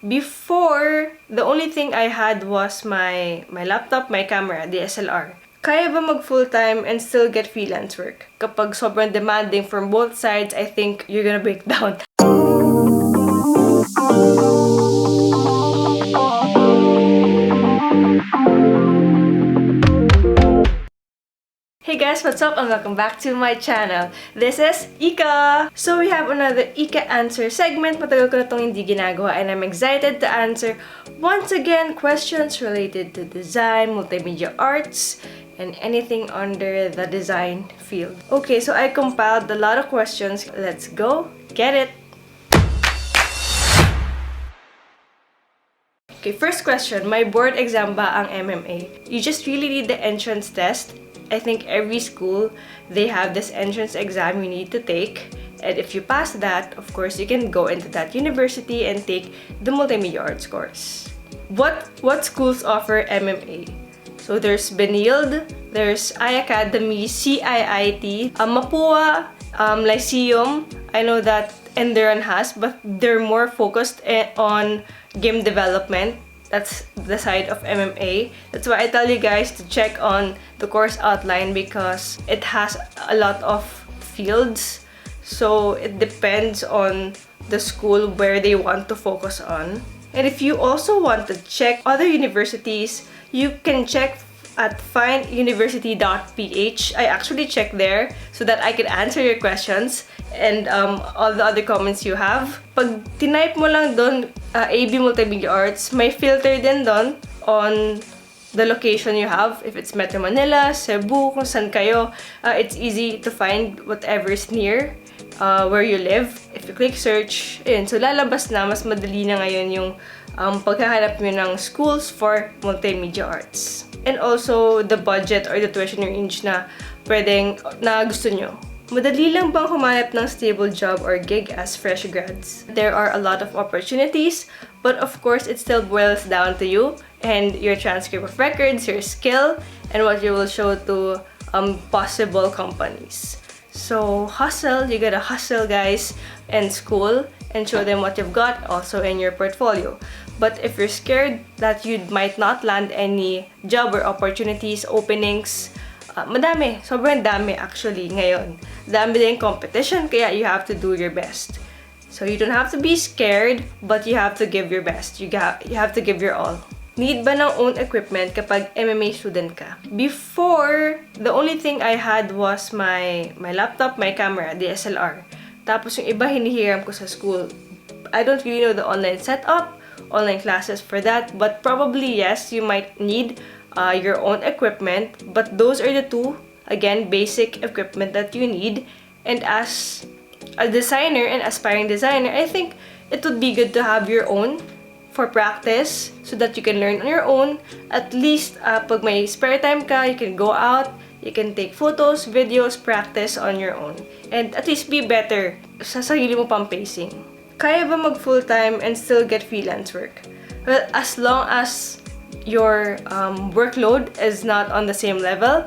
Before, the only thing I had was my laptop, my camera, DSLR. Kaya ba mag full-time and still get freelance work? Kapag sobrang demanding from both sides, I think you're gonna break down. Hey guys, what's up and welcome back to my channel. This is Ika! So we have another Ika Answer segment. Matagal ko na itong hindi ginagawa and I'm excited to answer once again questions related to design, multimedia arts, and anything under the design field. Okay, so I compiled a lot of questions. Let's go get it! Okay, first question. May board exam ba ang MMA? You just really need the entrance test. I think every school, they have this entrance exam you need to take. And if you pass that, of course, you can go into that university and take the Multimedia Arts course. What schools offer MMA? So there's Benilde, there's iAcademy, CIIT, Mapua, Lyceum. I know that Enderan has, but they're more focused on game development. That's the side of MMA. That's why I tell you guys to check on the course outline because it has a lot of fields. So it depends on the school where they want to focus on. And if you also want to check other universities, you can check at finduniversity.ph. I actually checked there so that I could answer your questions and all the other comments you have. Pag tinype mo lang doon, AB Multimedia Arts, may filter din doon on the location you have. If it's Metro Manila, Cebu, kung saan kayo, it's easy to find whatever is near where you live. If you click search, ayun, so lalabas na, mas madali na ngayon yung paghahanap nyo ng schools for multimedia arts. And also, the budget or the tuition range na gusto nyo. Madali lang bang humanap ng stable job or gig as fresh grads? There are a lot of opportunities, but of course, it still boils down to you and your transcript of records, your skill, and what you will show to possible companies. So, hustle. You gotta hustle, guys, in school and show them what you've got also in your portfolio. But if you're scared that you might not land any job or opportunities, openings, madami. Sobrang dami actually ngayon. Dami din competition, kaya you have to do your best. So you don't have to be scared, but you have to give your best. You have to give your all. Need ba ng own equipment kapag MMA student ka? Before, the only thing I had was my laptop, my camera, DSLR. Tapos yung iba hinihiram ko sa school. I don't really know the online setup, online classes for that, but probably yes, you might need your own equipment, but those are the two, again, basic equipment that you need. And as a designer and aspiring designer, I think it would be good to have your own for practice so that you can learn on your own. At least, pag may spare time ka, you can go out, you can take photos, videos, practice on your own. And at least be better sa sarili mo pang pacing. Kaya ba mag full-time and still get freelance work? Well, as long as your workload is not on the same level,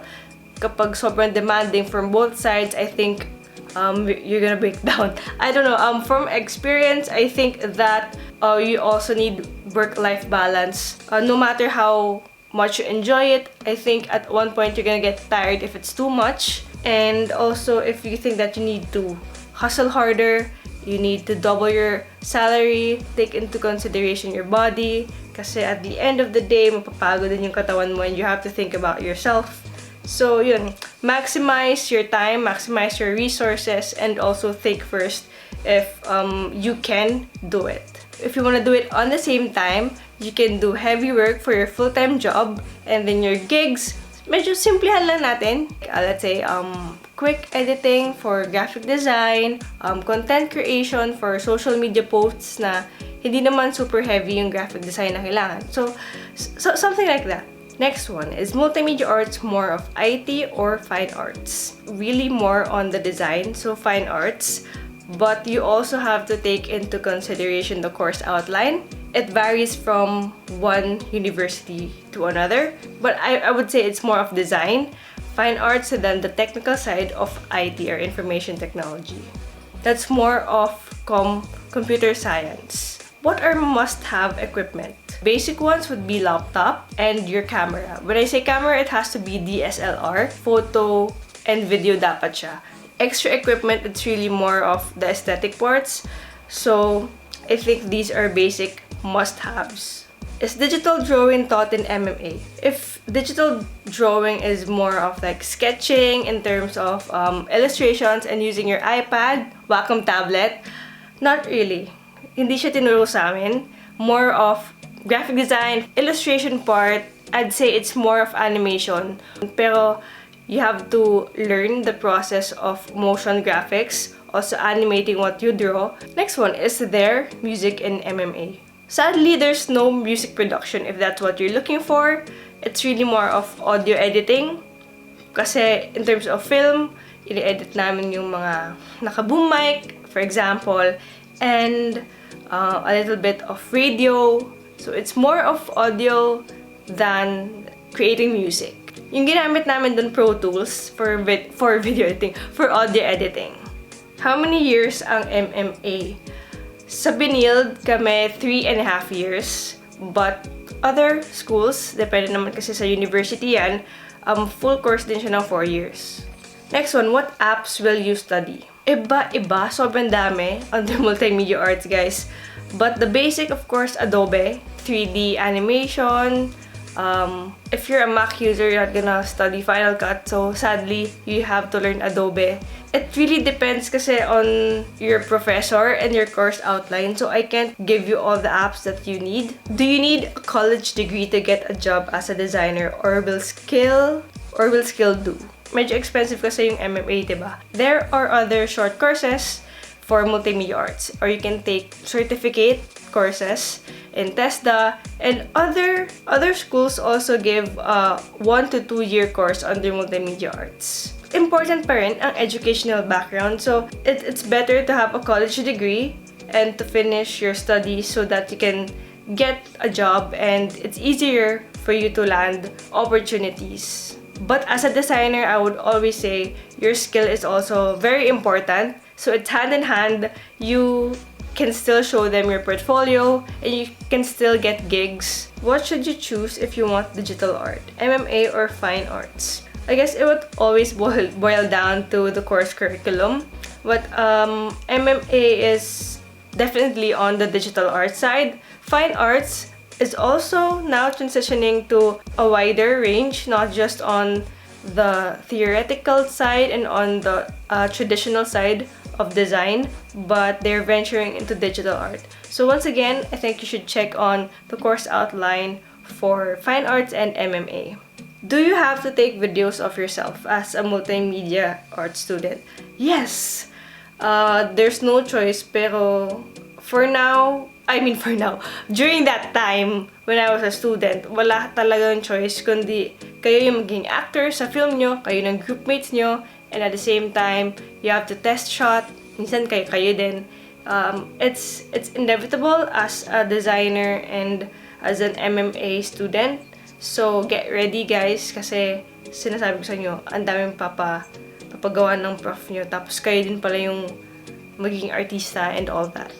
kapag sobrang demanding from both sides, I think you're gonna break down. I don't know, from experience, I think that you also need work-life balance. No matter how much you enjoy it, I think at one point you're gonna get tired if it's too much. And also, if you think that you need to hustle harder, you need to double your salary, take into consideration your body, kasi at the end of the day, mapapagod din yung katawan mo and you have to think about yourself. So, yun, maximize your time, maximize your resources, and also think first if you can do it. If you want to do it on the same time, you can do heavy work for your full-time job, and then your gigs, medyo simplihan lang natin. Let's say, quick editing for graphic design, content creation for social media posts na hindi naman super heavy yung graphic design na kailangan. So something like that. Next one is multimedia arts, more of IT or fine arts? Really more on the design, so fine arts. But you also have to take into consideration the course outline. It varies from one university to another, but I would say it's more of design, fine arts, and then the technical side of IT or information technology. That's more of computer science. What are must-have equipment? Basic ones would be laptop and your camera. When I say camera, it has to be DSLR, photo, and video dapat siya. Extra equipment, it's really more of the aesthetic parts. So, I think these are basic must-haves. Is digital drawing taught in MMA? If digital drawing is more of like sketching in terms of illustrations and using your iPad, Wacom tablet, not really. Hindi siya tinuro sa amin. More of graphic design, illustration part, I'd say it's more of animation. Pero you have to learn the process of motion graphics, also animating what you draw. Next one, is there music in MMA? Sadly, there's no music production if that's what you're looking for. It's really more of audio editing. Kasi in terms of film, i-edit namin yung mga naka-boom mic, for example, and a little bit of radio. So it's more of audio than creating music. Yung ginamit namin dun Pro Tools for video editing, for audio editing. How many years ang MMA? Sa Binild kami 3.5 years, but other schools, depende naman kasi sa university yan, full course din siya ng 4 years. Next one, what apps will you study? Iba-iba, sobrang dami under Multimedia Arts, guys. But the basic, of course, Adobe, 3D animation. If you're a Mac user, you're not gonna study Final Cut, so sadly, you have to learn Adobe. It really depends kasi on your professor and your course outline, so I can't give you all the apps that you need. Do you need a college degree to get a job as a designer, or will skill do? Medyo expensive kasi yung MMA, diba? There are other short courses for Multimedia Arts, or you can take certificate courses in TESDA, and other schools also give a 1 to 2 year course under Multimedia Arts. Important pa rin ang educational background, so it's better to have a college degree and to finish your studies so that you can get a job and it's easier for you to land opportunities. But as a designer, I would always say your skill is also very important. So it's hand in hand. You can still show them your portfolio and you can still get gigs. What should you choose if you want digital art? MMA or fine arts? I guess it would always boil down to the course curriculum. But MMA is definitely on the digital art side. Fine arts is also now transitioning to a wider range, not just on the theoretical side and on the traditional side of design, but they're venturing into digital art. So once again, I think you should check on the course outline for fine arts and MMA. Do you have to take videos of yourself as a multimedia art student? Yes! There's no choice, pero for now, during that time, when I was a student, wala talagang choice, kundi kayo yung maging actor sa film nyo, kayo ng groupmates nyo, and at the same time, you have to test shot, minsan kayo din. It's inevitable as a designer and as an MMA student. So, get ready guys, kasi sinasabi ko sa inyo, ang daming papagawa ng prof nyo, tapos kayo din pala yung magiging artista and all that.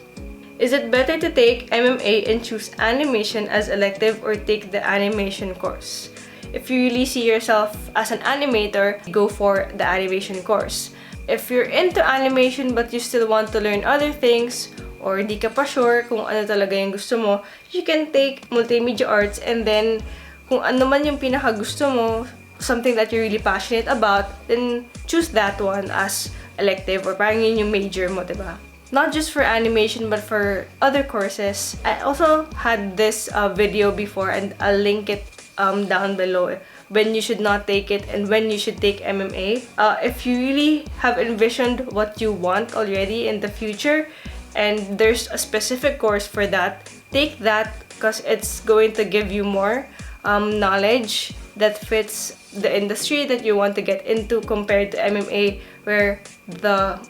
Is it better to take MMA and choose animation as elective or take the animation course? If you really see yourself as an animator, go for the animation course. If you're into animation but you still want to learn other things, or di ka pa sure kung ano talaga yung gusto mo, you can take Multimedia Arts, and then kung ano man yung pinaka gusto mo, something that you're really passionate about, then choose that one as elective or parang yun yung major mo, diba? Not just for animation but for other courses. I also had this video before, and I'll link it down below, when you should not take it and when you should take MMA. If you really have envisioned what you want already in the future and there's a specific course for that, take that because it's going to give you more knowledge that fits the industry that you want to get into compared to MMA, where the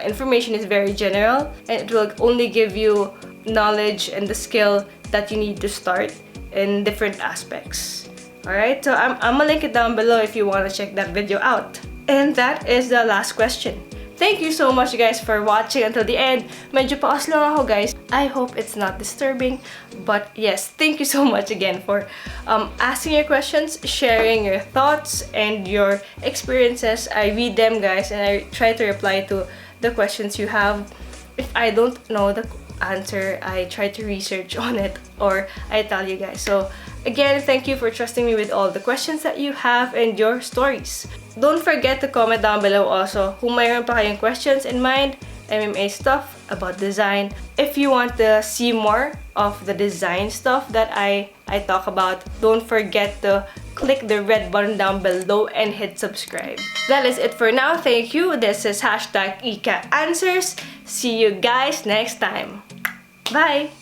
information is very general and it will only give you knowledge and the skill that you need to start in different aspects. Alright, so I'm gonna link it down below if you want to check that video out. And that is the last question. Thank you so much guys for watching until the end. Medyo paus lang ako guys. I hope it's not disturbing. But yes, thank you so much again for asking your questions, sharing your thoughts and your experiences. I read them guys and I try to reply to the questions you have. If I don't know the answer, I try to research on it or I tell you guys. So again, thank you for trusting me with all the questions that you have and your stories. Don't forget to comment down below also kung mayroon pa kayong questions in mind, MMA stuff, about design. If you want to see more of the design stuff that I talk about, don't forget to click the red button down below and hit subscribe. That is it for now. Thank you. This is #IkaAnswers. See you guys next time. Bye!